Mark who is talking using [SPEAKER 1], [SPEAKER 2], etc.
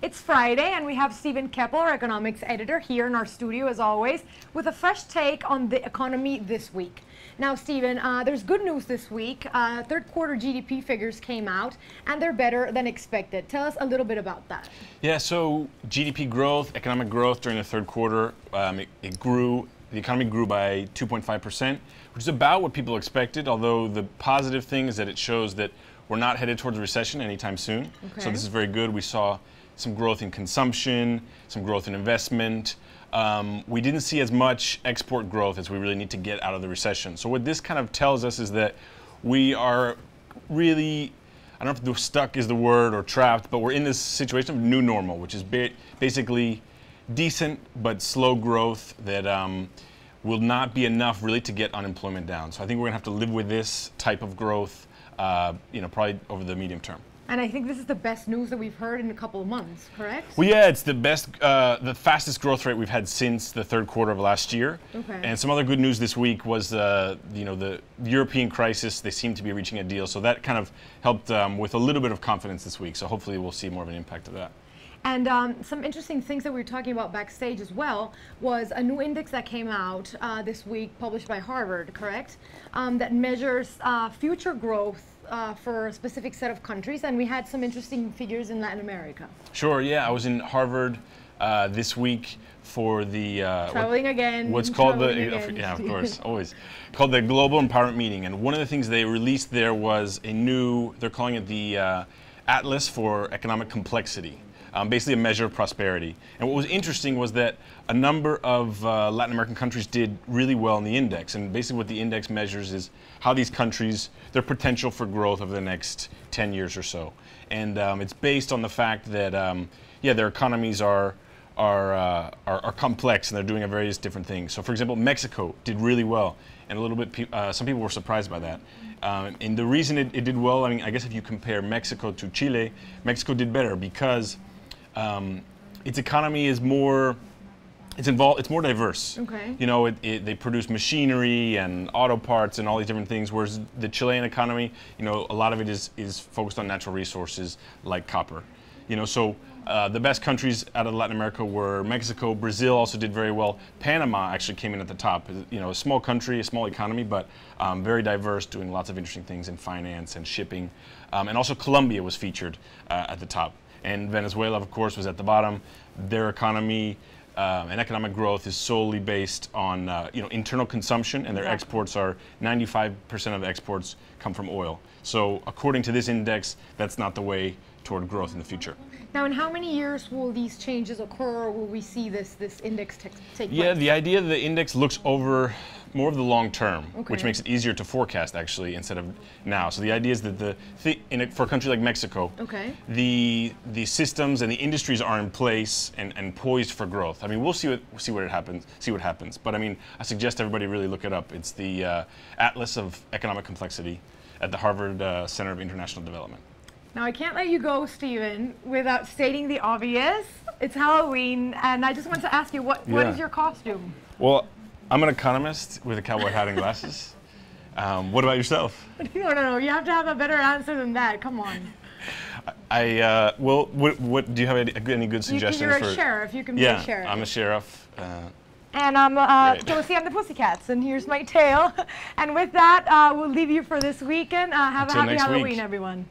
[SPEAKER 1] It's Friday, and we have Stephen Keppel, our economics editor, here in our studio, as always, with a fresh take on the economy this week. Now, Stephen, there's good news this week. Third quarter GDP figures came out, and they're better than expected. Tell us a little bit about that.
[SPEAKER 2] Yeah, so GDP growth, economic growth during the third quarter, it grew. The economy grew by 2.5%, which is about what people expected, although the positive thing is that it shows that we're not headed towards a recession anytime soon. Okay. So this is very good. We saw some growth in consumption, some growth in investment. We didn't see as much export growth as we really need to get out of the recession. So what this kind of tells us is that we are really, I don't know if stuck is the word or trapped, but we're in this situation of new normal, which is basically decent but slow growth that will not be enough really to get unemployment down. So I think we're going to have to live with this type of growth, probably over the medium term.
[SPEAKER 1] And I think this is the best news that we've heard in a couple of months, correct?
[SPEAKER 2] Well, yeah, it's the best, the fastest growth rate we've had since the third quarter of last year.
[SPEAKER 1] Okay.
[SPEAKER 2] And some other good news this week was, the European crisis. They seem to be reaching a deal, so that kind of helped with a little bit of confidence this week. So hopefully we'll see more of an impact of that.
[SPEAKER 1] And some interesting things that we were talking about backstage as well was a new index that came out this week, published by Harvard, correct? That measures future growth for a specific set of countries, and we had some interesting figures in Latin America.
[SPEAKER 2] Sure, yeah. I was in Harvard this week for the
[SPEAKER 1] traveling again.
[SPEAKER 2] What's called yeah, of course, always called the Global Empowerment Meeting. And one of the things they released there was a new, they're calling it the Atlas for Economic Complexity. Basically a measure of prosperity. And what was interesting was that a number of Latin American countries did really well in the index. And basically what the index measures is how these countries, their potential for growth over the next 10 years or so. And it's based on the fact that, yeah, their economies are complex and they're doing various different things. So for example, Mexico did really well. And a little bit, some people were surprised by that. And the reason it did well, I mean, I guess if you compare Mexico to Chile, Mexico did better because its economy is more, it's more diverse.
[SPEAKER 1] Okay.
[SPEAKER 2] You know, they produce machinery and auto parts and all these different things, whereas the Chilean economy, you know, a lot of it is focused on natural resources like copper. You know, so the best countries out of Latin America were Mexico. Brazil also did very well. Panama actually came in at the top. You know, a small country, a small economy, but very diverse, doing lots of interesting things in finance and shipping. And also Colombia was featured at the top. And Venezuela, of course, was at the bottom. Their economy and economic growth is solely based on internal consumption, and their exports are 95% of exports come from oil. So according to this index, that's not the way toward growth in the future.
[SPEAKER 1] Now, in how many years will these changes occur, or will we see this index take place?
[SPEAKER 2] Yeah, the idea that the index looks over more of the long term,
[SPEAKER 1] okay,
[SPEAKER 2] which makes it easier to forecast actually instead of now. So the idea is that for a country like Mexico,
[SPEAKER 1] okay,
[SPEAKER 2] the systems and the industries are in place and poised for growth. I mean, we'll see what happens. But I mean, I suggest everybody really look it up. It's the Atlas of Economic Complexity at the Harvard Center of International Development.
[SPEAKER 1] Now, I can't let you go, Stephen, without stating the obvious. It's Halloween, and I just want to ask you, what is your costume?
[SPEAKER 2] Well, I'm an economist with a cowboy hat and glasses. What about yourself?
[SPEAKER 1] No. You have to have a better answer than that. Come on.
[SPEAKER 2] Well, what do you have any good suggestions
[SPEAKER 1] You're
[SPEAKER 2] for?
[SPEAKER 1] A sheriff. You can be a sheriff.
[SPEAKER 2] Yeah, I'm a sheriff.
[SPEAKER 1] And I'm Josie and the Pussycats, and here's my tail. And with that, we'll leave you for this weekend. Have a happy Halloween, everyone.